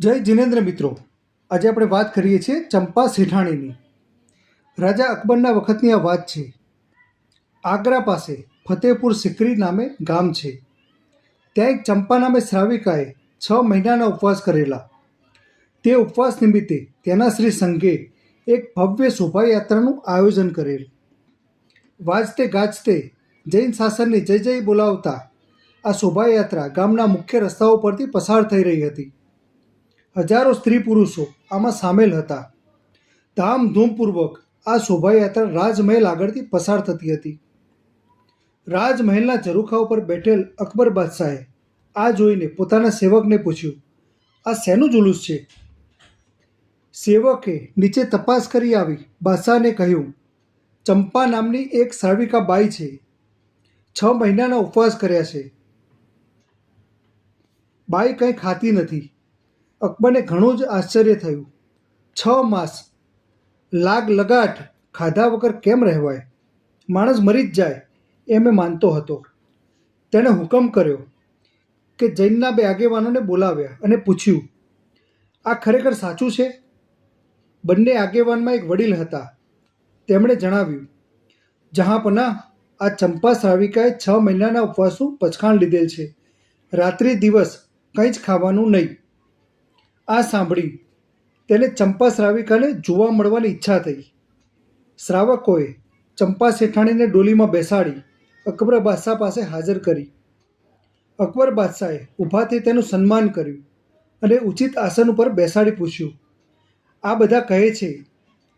જય જિનેન્દ્ર મિત્રો, આજે આપણે વાત કરીએ છીએ ચંપા સેઠાણીની. રાજા અકબરના વખતની આ વાત છે. આગ્રા પાસે ફતેહપુર સિકરી નામે ગામ છે. ત્યાં એક ચંપા નામે શ્રાવિકાએ 6 મહિનાના ઉપવાસ કરેલા. તે ઉપવાસ નિમિત્તે તેના શ્રી સંઘે એક ભવ્ય શોભાયાત્રાનું આયોજન કરેલ. વાજતે ગાજતે જૈન શાસનની જય જય બોલાવતા આ શોભાયાત્રા ગામના મુખ્ય રસ્તાઓ પરથી પસાર થઈ રહી હતી. હજારો સ્ત્રી પુરુષો આમાં સામેલ હતા. ધામધૂમપૂર્વક આ શોભાયાત્રા રાજમહેલ આગળથી પસાર થતી હતી. રાજમહેલના ઝરૂખા ઉપર બેઠેલ અકબર બાદશાહે આ જોઈને પોતાના સેવકને પૂછ્યું, આ શેનું જુલુસ છે? સેવકે નીચે તપાસ કરી આવી બાદશાહને કહ્યું, ચંપા નામની એક શ્રાવિકા બાઈ છે. 6 મહિનાના ઉપવાસ કર્યા છે. બાઈ કંઈ ખાતી નથી. અકબરને ઘણું જ આશ્ચર્ય થયું. 6 માસ લાગ લગાટ ખાધા વગર કેમ રહેવાય? માણસ મરી જ જાય એમ એ માનતો હતો. તેણે હુકમ કર્યો કે જૈનના 2 આગેવાનોને બોલાવ્યા અને પૂછ્યું, આ ખરેખર સાચું છે? બંને આગેવાનમાં એક વડીલ હતા. તેમણે જણાવ્યું, જહાંપનાહ, આ ચંપા શ્રાવિકાએ 6 મહિનાના ઉપવાસનું પચખાણ લીધેલ છે. રાત્રિ દિવસ કંઈ જ ખાવાનું નહીં. આ સાંભળી તેને ચંપા શ્રાવિકાને જોવા મળવાની ઈચ્છા થઈ. શ્રાવકોએ ચંપા શેઠાણીને ડોલીમાં બેસાડી અકબર બાદશાહ પાસે હાજર કરી. અકબર બાદશાહે ઊભા થઈ તેનું સન્માન કર્યું અને ઉચિત આસન ઉપર બેસાડી પૂછ્યું, આ બધા કહે છે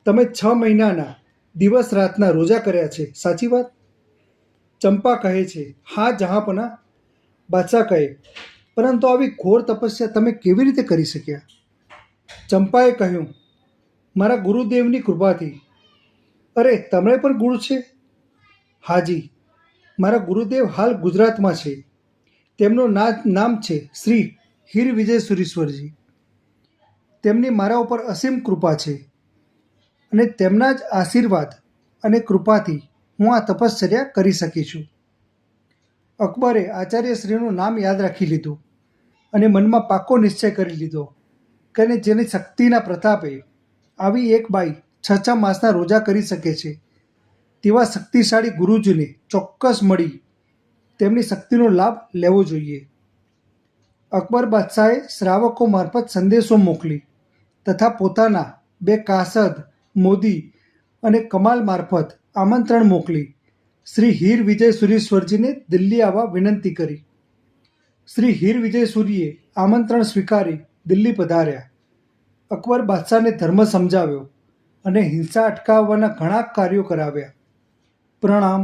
તમે 6 મહિનાના દિવસ રાતના રોજા કર્યા છે, સાચી વાત? ચંપા કહે છે, હા જહાંપનાહ. બાદશાહ કહે, પરંતુ આવી ઘોર તપસ્યા તમે કેવી રીતે કરી શક્યા? ચંપાએ કહ્યું, મારા ગુરુદેવની કૃપાથી. અરે, તમે પણ ગુરુ છે? હાજી, મારા ગુરુદેવ હાલ ગુજરાતમાં છે. તેમનું નામ છે શ્રી હીર વિજય સુરીશ્વરજી. તેમની મારા ઉપર અસીમ કૃપા છે અને તેમના જ આશીર્વાદ અને કૃપાથી હું આ તપશ્ચર્યા કરી શકી છું. અકબરે આચાર્યશ્રીનું નામ યાદ રાખી લીધું અને મનમાં પાકો નિશ્ચય કરી લીધો કે જેની શક્તિના પ્રતાપે આવી એક બાઈ 6 માસના રોજા કરી શકે છે તેવા શક્તિશાળી ગુરુજીને ચોક્કસ મળી તેમની શક્તિનો લાભ લેવો જોઈએ. અકબર બાદશાહે શ્રાવકો મારફત સંદેશો મોકલી તથા પોતાના 2 કાસદ, મોદી અને કમાલ મારફત આમંત્રણ મોકલી શ્રી હીર વિજય સુરીશ્વરજીને દિલ્હી આવવા વિનંતી કરી. શ્રી હીર વિજય સૂરીએ આમંત્રણ સ્વીકારી દિલ્હી પધાર્યા. અકબર બાદશાહને ધર્મ સમજાવ્યો અને હિંસા અટકાવવાના ઘણા કાર્યો કરાવ્યા. પ્રણામ.